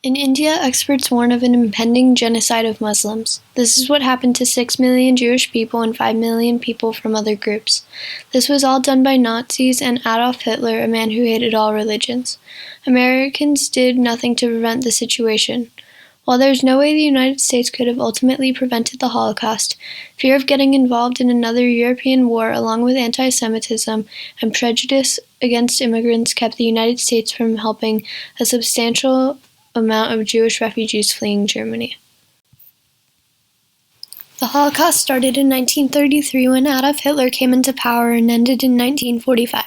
In India, experts warn of an impending genocide of Muslims. This is what happened to 6 million Jewish people and 5 million people from other groups. This was all done by Nazis and Adolf Hitler, a man who hated all religions. Americans did nothing to prevent the situation. While there is no way the United States could have ultimately prevented the Holocaust, fear of getting involved in another European war, along with anti-Semitism and prejudice against immigrants, kept the United States from helping a substantial amount of Jewish refugees fleeing Germany. The Holocaust started in 1933 when Adolf Hitler came into power and ended in 1945.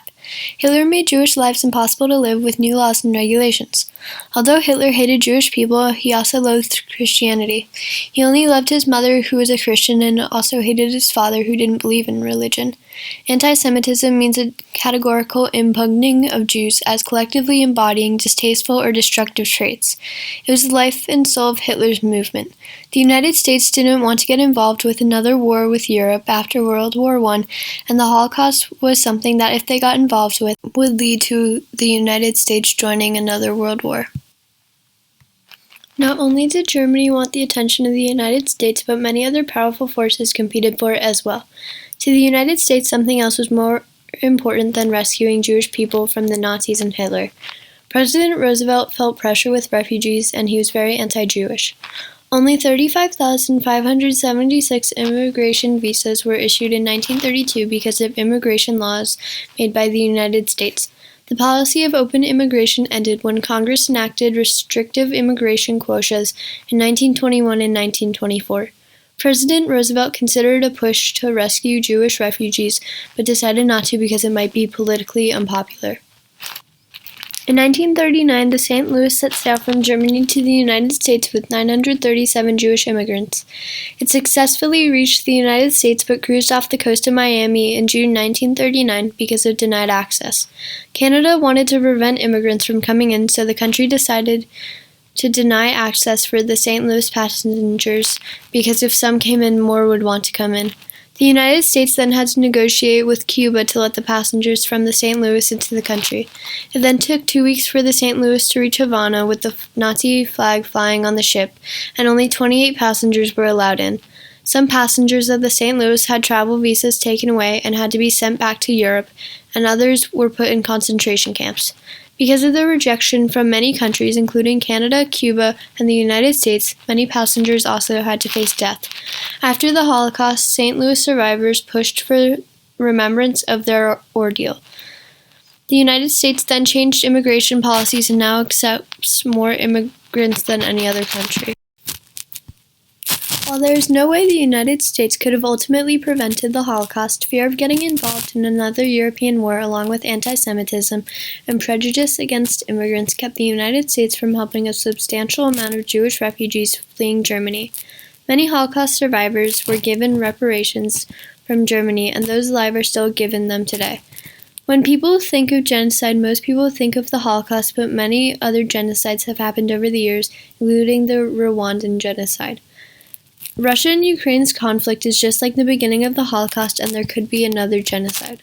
Hitler made Jewish lives impossible to live with new laws and regulations. Although Hitler hated Jewish people, he also loathed Christianity. He only loved his mother, who was a Christian, and also hated his father, who didn't believe in religion. Anti-Semitism means a categorical impugning of Jews as collectively embodying distasteful or destructive traits. It was the life and soul of Hitler's movement. The United States didn't want to get involved with another war with Europe after World War I, and the Holocaust was something that, if they got involved with, would lead to the United States joining another world war. Not only did Germany want the attention of the United States, but many other powerful forces competed for it as well. To the United States, something else was more important than rescuing Jewish people from the Nazis and Hitler. President Roosevelt felt pressure with refugees, and he was very anti-Jewish. Only 35,576 immigration visas were issued in 1932 because of immigration laws made by the United States. The policy of open immigration ended when Congress enacted restrictive immigration quotas in 1921 and 1924. President Roosevelt considered a push to rescue Jewish refugees, but decided not to because it might be politically unpopular. In 1939, the St. Louis set sail from Germany to the United States with 937 Jewish immigrants. It successfully reached the United States but cruised off the coast of Miami in June 1939 because of denied access. Canada wanted to prevent immigrants from coming in, so the country decided to deny access for the St. Louis passengers because if some came in, more would want to come in. The United States then had to negotiate with Cuba to let the passengers from the St. Louis into the country. It then took 2 weeks for the St. Louis to reach Havana with the Nazi flag flying on the ship, and only 28 passengers were allowed in. Some passengers of the St. Louis had travel visas taken away and had to be sent back to Europe, and others were put in concentration camps. Because of the rejection from many countries, including Canada, Cuba, and the United States, many passengers also had to face death. After the Holocaust, St. Louis survivors pushed for remembrance of their ordeal. The United States then changed immigration policies and now accepts more immigrants than any other country. While there is no way the United States could have ultimately prevented the Holocaust, fear of getting involved in another European war, along with anti-Semitism and prejudice against immigrants, kept the United States from helping a substantial amount of Jewish refugees fleeing Germany. Many Holocaust survivors were given reparations from Germany, and those alive are still given them today. When people think of genocide, most people think of the Holocaust, but many other genocides have happened over the years, including the Rwandan genocide. Russia and Ukraine's conflict is just like the beginning of the Holocaust, and there could be another genocide.